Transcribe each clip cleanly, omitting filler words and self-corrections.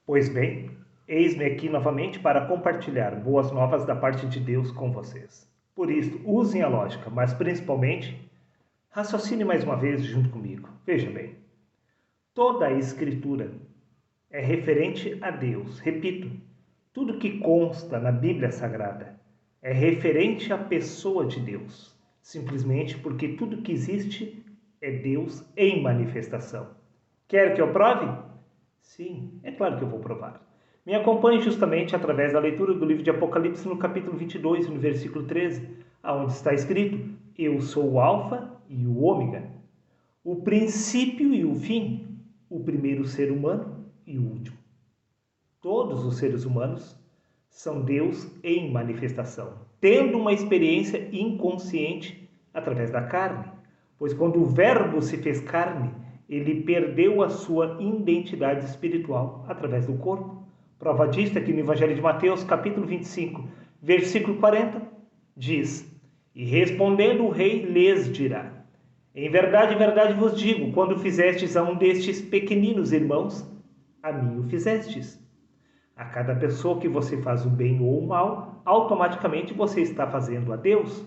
Pois bem, eis-me aqui novamente para compartilhar boas novas da parte de Deus com vocês. Por isso, usem a lógica, mas principalmente, raciocine mais uma vez junto comigo. Veja bem, toda a Escritura é referente a Deus. Repito, tudo que consta na Bíblia Sagrada é referente à pessoa de Deus, simplesmente porque tudo que existe é Deus em manifestação. Quer que eu prove? Sim, é claro que eu vou provar. Me acompanhe justamente através da leitura do livro de Apocalipse no capítulo 22, no versículo 13, onde está escrito: Eu sou o Alfa e o Ômega, o princípio e o fim, o primeiro ser humano e o último. Todos os seres humanos são Deus em manifestação, tendo uma experiência inconsciente através da carne, pois quando o Verbo se fez carne, ele perdeu a sua identidade espiritual através do corpo. Prova disto é que no Evangelho de Mateus, capítulo 25, versículo 40, diz: E respondendo o rei lhes dirá: Em verdade vos digo, quando fizestes a um destes pequeninos irmãos, a mim o fizestes. A cada pessoa que você faz o bem ou o mal, automaticamente você está fazendo a Deus.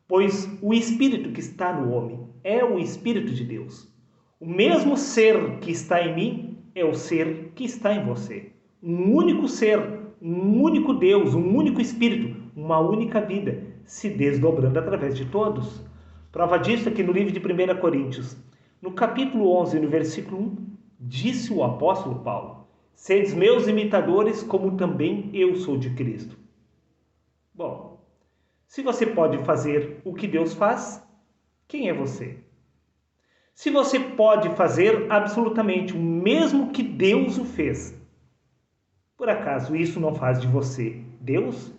Pois o Espírito que está no homem é o Espírito de Deus. O mesmo ser que está em mim é o ser que está em você. Um único ser, um único Deus, um único Espírito, uma única vida, se desdobrando através de todos. Prova disso aqui no livro de 1 Coríntios, no capítulo 11, no versículo 1, disse o apóstolo Paulo: Sedes meus imitadores, como também eu sou de Cristo. Bom, se você pode fazer o que Deus faz, quem é você? Se você pode fazer absolutamente o mesmo que Deus o fez, por acaso isso não faz de você Deus?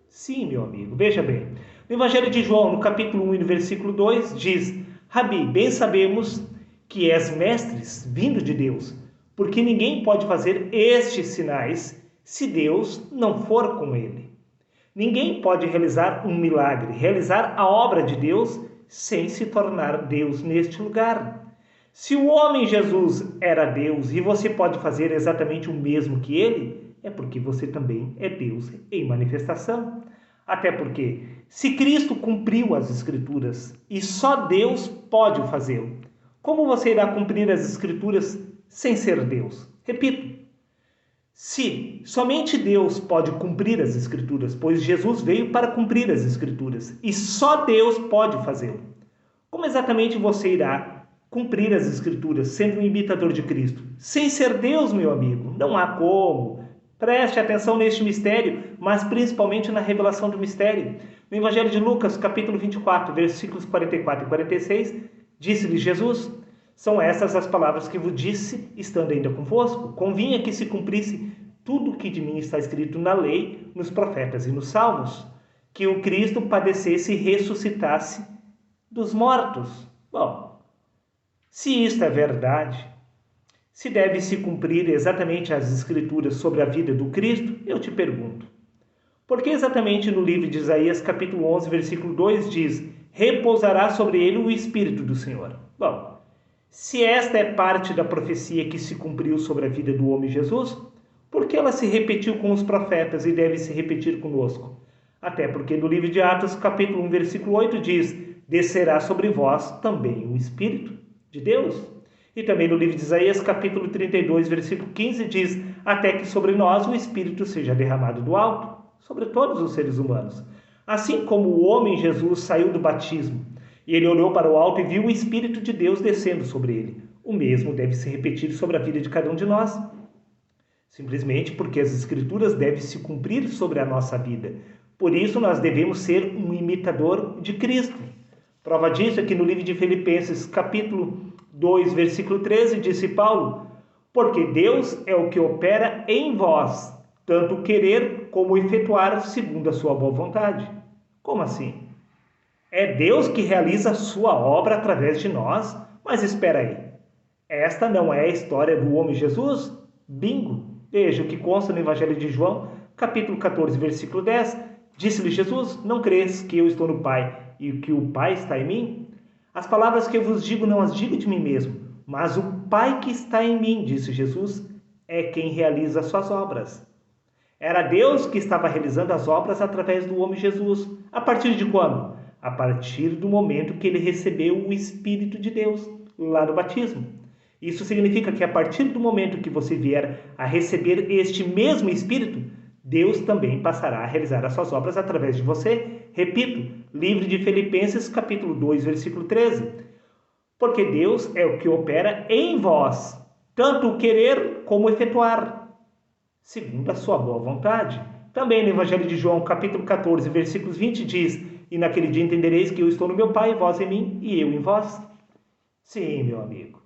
Sim, meu amigo. Veja bem, no Evangelho de João, no capítulo 1 e no versículo 2, diz: Rabi, bem sabemos que és mestres vindo de Deus, porque ninguém pode fazer estes sinais se Deus não for com ele. Ninguém pode realizar um milagre, realizar a obra de Deus, sem se tornar Deus neste lugar. Se o homem Jesus era Deus e você pode fazer exatamente o mesmo que ele, é porque você também é Deus em manifestação. Até porque, se Cristo cumpriu as Escrituras e só Deus pode fazê-lo, como você irá cumprir as Escrituras sem ser Deus? Repito, se somente Deus pode cumprir as Escrituras, pois Jesus veio para cumprir as Escrituras e só Deus pode fazê-lo, como exatamente você irá cumprir as Escrituras sendo um imitador de Cristo? Sem ser Deus, meu amigo, não há como. Preste atenção neste mistério, mas principalmente na revelação do mistério. No Evangelho de Lucas, capítulo 24, versículos 44 e 46, disse-lhe Jesus: São estas as palavras que vos disse, estando ainda convosco. Convinha que se cumprisse tudo o que de mim está escrito na lei, nos profetas e nos salmos, que o Cristo padecesse e ressuscitasse dos mortos. Bom, se isto é verdade, se deve se cumprir exatamente as Escrituras sobre a vida do Cristo, eu te pergunto, por que exatamente no livro de Isaías, capítulo 11, versículo 2, diz: Repousará sobre ele o Espírito do Senhor? Bom, se esta é parte da profecia que se cumpriu sobre a vida do homem Jesus, por que ela se repetiu com os profetas e deve se repetir conosco? Até porque no livro de Atos, capítulo 1, versículo 8, diz: Descerá sobre vós também o Espírito de Deus. E também no livro de Isaías, capítulo 32, versículo 15, diz: Até que sobre nós o Espírito seja derramado do alto, sobre todos os seres humanos. Assim como o homem Jesus saiu do batismo, e ele olhou para o alto e viu o Espírito de Deus descendo sobre ele, o mesmo deve se repetir sobre a vida de cada um de nós. Simplesmente porque as Escrituras devem se cumprir sobre a nossa vida. Por isso nós devemos ser um imitador de Cristo. Prova disso é que no livro de Filipenses, capítulo 2, versículo 13, disse Paulo: Porque Deus é o que opera em vós, tanto o querer como o efetuar segundo a sua boa vontade. Como assim? É Deus que realiza a sua obra através de nós? Mas espera aí, esta não é a história do homem Jesus? Bingo! Veja o que consta no Evangelho de João, capítulo 14, versículo 10. Disse-lhe Jesus: Não crês que eu estou no Pai e que o Pai está em mim? As palavras que eu vos digo não as digo de mim mesmo, mas o Pai que está em mim, disse Jesus, é quem realiza as suas obras. Era Deus que estava realizando as obras através do homem Jesus. A partir de quando? A partir do momento que ele recebeu o Espírito de Deus, lá no batismo. Isso significa que a partir do momento que você vier a receber este mesmo Espírito, Deus também passará a realizar as suas obras através de você. Repito, livro de Filipenses, capítulo 2, versículo 13. Porque Deus é o que opera em vós, tanto o querer como o efetuar, segundo a sua boa vontade. Também no Evangelho de João, capítulo 14, versículos 20, diz: E naquele dia entendereis que eu estou no meu Pai, vós em mim, e eu em vós. Sim, meu amigo.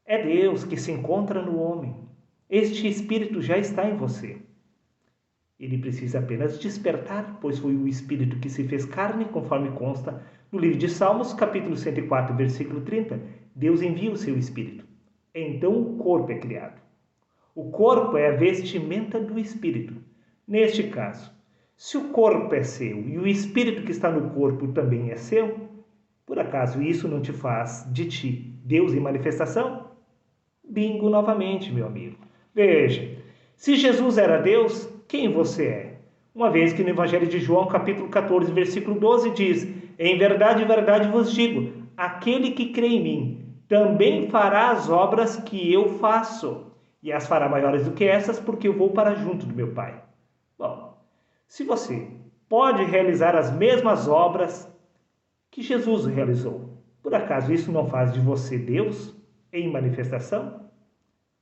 É Deus que se encontra no homem. Este Espírito já está em você. Ele precisa apenas despertar, pois foi o Espírito que se fez carne, conforme consta no livro de Salmos, capítulo 104, versículo 30. Deus envia o seu Espírito. Então o corpo é criado. O corpo é a vestimenta do Espírito. Neste caso, se o corpo é seu e o Espírito que está no corpo também é seu, por acaso isso não te faz de ti Deus em manifestação? Bingo novamente, meu amigo. Veja, se Jesus era Deus, quem você é? Uma vez que no Evangelho de João, capítulo 14, versículo 12, diz: Em verdade vos digo, aquele que crê em mim, também fará as obras que eu faço, e as fará maiores do que essas, porque eu vou para junto do meu Pai. Bom, se você pode realizar as mesmas obras que Jesus realizou, por acaso isso não faz de você Deus em manifestação?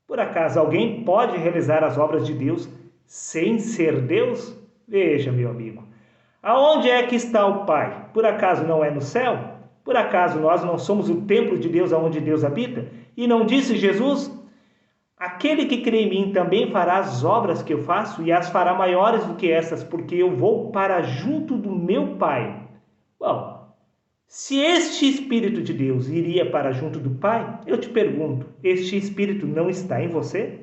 Por acaso alguém pode realizar as obras de Deus sem ser Deus? Veja, meu amigo, aonde é que está o Pai? Por acaso não é no céu? Por acaso nós não somos o templo de Deus aonde Deus habita? E não disse Jesus: Aquele que crê em mim também fará as obras que eu faço e as fará maiores do que essas, porque eu vou para junto do meu Pai. Bom, se este Espírito de Deus iria para junto do Pai, eu te pergunto, este Espírito não está em você?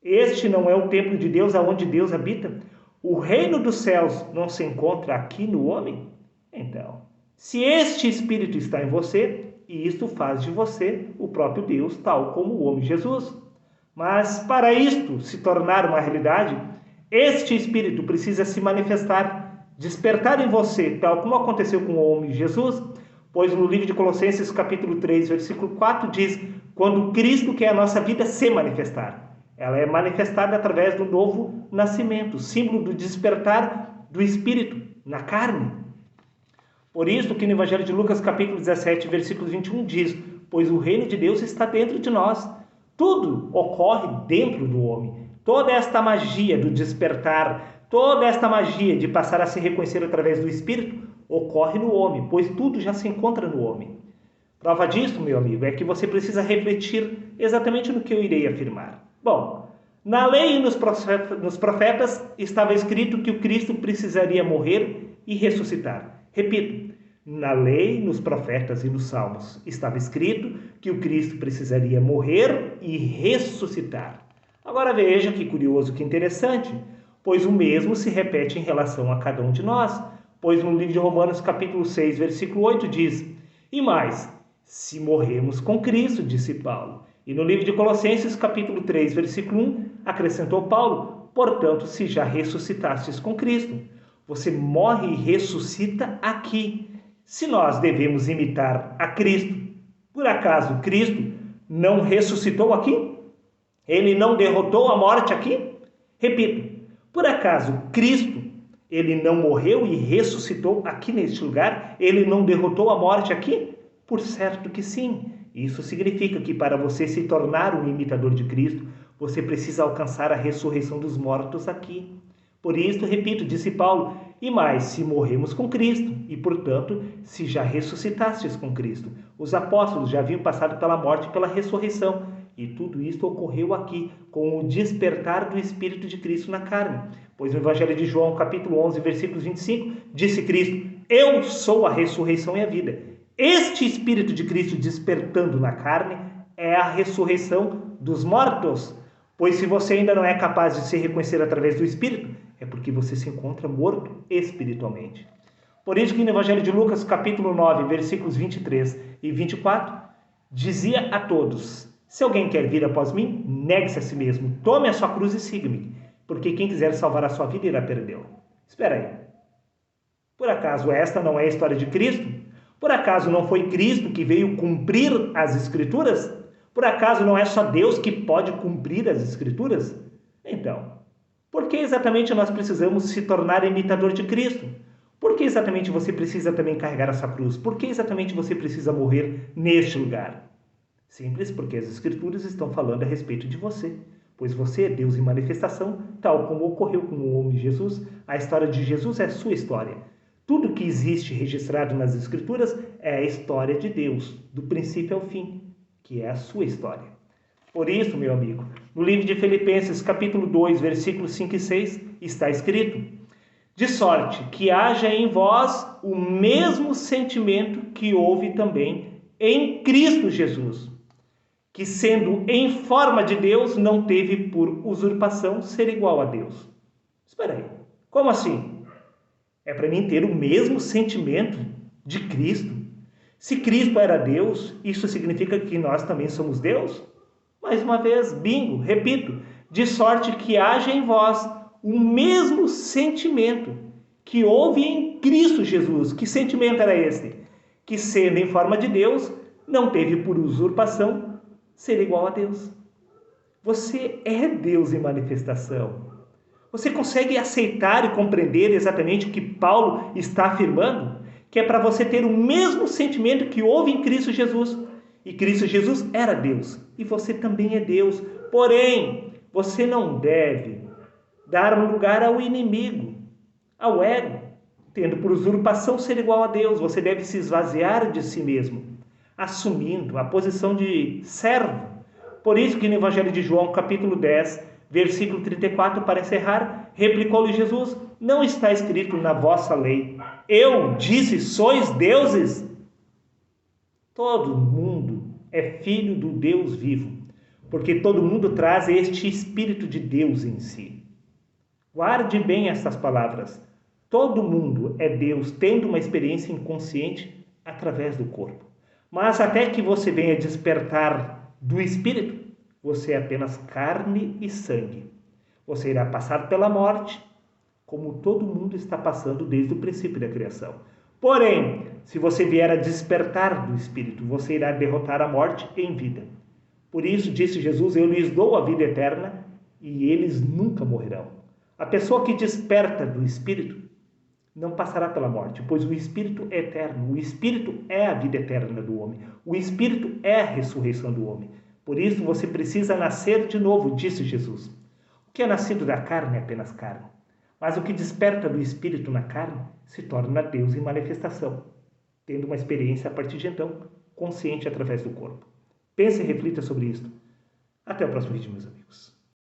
Este não é o templo de Deus aonde Deus habita? O reino dos céus não se encontra aqui no homem? Então, se este Espírito está em você, isto faz de você o próprio Deus, tal como o homem Jesus. Mas para isto se tornar uma realidade, este Espírito precisa se manifestar, despertar em você, tal como aconteceu com o homem Jesus, pois no livro de Colossenses, capítulo 3, versículo 4, diz: Quando Cristo, que é a nossa vida, se manifestar. Ela é manifestada através do novo nascimento, símbolo do despertar do Espírito na carne. Por isso que no Evangelho de Lucas, capítulo 17, versículo 21, diz: Pois o reino de Deus está dentro de nós. Tudo ocorre dentro do homem. Toda esta magia do despertar, toda esta magia de passar a se reconhecer através do Espírito, ocorre no homem, pois tudo já se encontra no homem. Prova disso, meu amigo, é que você precisa refletir exatamente no que eu irei afirmar. Bom, na lei e nos profetas estava escrito que o Cristo precisaria morrer e ressuscitar. Repito, na lei, nos profetas e nos salmos estava escrito que o Cristo precisaria morrer e ressuscitar. Agora veja que curioso, que interessante, pois o mesmo se repete em relação a cada um de nós, pois no livro de Romanos, capítulo 6, versículo 8 diz: E mais, se morremos com Cristo, disse Paulo. E no livro de Colossenses, capítulo 3, versículo 1, acrescentou Paulo: Portanto, se já ressuscitastes com Cristo, você morre e ressuscita aqui. Se nós devemos imitar a Cristo, por acaso Cristo não ressuscitou aqui? Ele não derrotou a morte aqui? Repito, por acaso Cristo, ele não morreu e ressuscitou aqui neste lugar? Ele não derrotou a morte aqui? Por certo que sim. Isso significa que para você se tornar um imitador de Cristo, você precisa alcançar a ressurreição dos mortos aqui. Por isso, repito, disse Paulo: E mais, se morremos com Cristo, e portanto, se já ressuscitastes com Cristo. Os apóstolos já haviam passado pela morte e pela ressurreição, e tudo isto ocorreu aqui, com o despertar do Espírito de Cristo na carne. Pois no Evangelho de João, capítulo 11, versículos 25, disse Cristo: Eu sou a ressurreição e a vida. Este Espírito de Cristo despertando na carne é a ressurreição dos mortos. Pois se você ainda não é capaz de se reconhecer através do Espírito, é porque você se encontra morto espiritualmente. Por isso que no Evangelho de Lucas, capítulo 9, versículos 23 e 24, dizia a todos: Se alguém quer vir após mim, negue-se a si mesmo, tome a sua cruz e siga-me, porque quem quiser salvar a sua vida irá perdê-la. Espera aí. Por acaso esta não é a história de Cristo? Por acaso não foi Cristo que veio cumprir as Escrituras? Por acaso não é só Deus que pode cumprir as Escrituras? Então, por que exatamente nós precisamos se tornar imitador de Cristo? Por que exatamente você precisa também carregar essa cruz? Por que exatamente você precisa morrer neste lugar? Simples, porque as Escrituras estão falando a respeito de você, pois você é Deus em manifestação, tal como ocorreu com o homem Jesus. A história de Jesus é a sua história. Tudo que existe registrado nas Escrituras é a história de Deus, do princípio ao fim, que é a sua história. Por isso, meu amigo, no livro de Filipenses, capítulo 2, versículos 5 e 6, está escrito: de sorte que haja em vós o mesmo sentimento que houve também em Cristo Jesus, que sendo em forma de Deus, não teve por usurpação ser igual a Deus. Espera aí, como assim? É para mim ter o mesmo sentimento de Cristo? Se Cristo era Deus, isso significa que nós também somos Deus? Mais uma vez, bingo, repito, de sorte que haja em vós o mesmo sentimento que houve em Cristo Jesus. Que sentimento era esse? Que sendo em forma de Deus, não teve por usurpação ser igual a Deus. Você é Deus em manifestação. Você consegue aceitar e compreender exatamente o que Paulo está afirmando? Que é para você ter o mesmo sentimento que houve em Cristo Jesus. E Cristo Jesus era Deus. E você também é Deus. Porém, você não deve dar um lugar ao inimigo, ao ego, tendo por usurpação ser igual a Deus. Você deve se esvaziar de si mesmo, assumindo a posição de servo. Por isso que no Evangelho de João, capítulo 10, versículo 34, para encerrar, replicou-lhe Jesus: não está escrito na vossa lei, eu disse, sois deuses? Todo mundo é filho do Deus vivo, porque todo mundo traz este Espírito de Deus em si. Guarde bem estas palavras. Todo mundo é Deus tendo uma experiência inconsciente através do corpo. Mas até que você venha despertar do Espírito, você é apenas carne e sangue. Você irá passar pela morte, como todo mundo está passando desde o princípio da criação. Porém, se você vier a despertar do Espírito, você irá derrotar a morte em vida. Por isso, disse Jesus, eu lhes dou a vida eterna e eles nunca morrerão. A pessoa que desperta do Espírito não passará pela morte, pois o Espírito é eterno. O Espírito é a vida eterna do homem. O Espírito é a ressurreição do homem. Por isso, você precisa nascer de novo, disse Jesus. O que é nascido da carne é apenas carne. Mas o que desperta do Espírito na carne se torna Deus em manifestação, tendo uma experiência a partir de então, consciente através do corpo. Pense e reflita sobre isso. Até o próximo vídeo, meus amigos.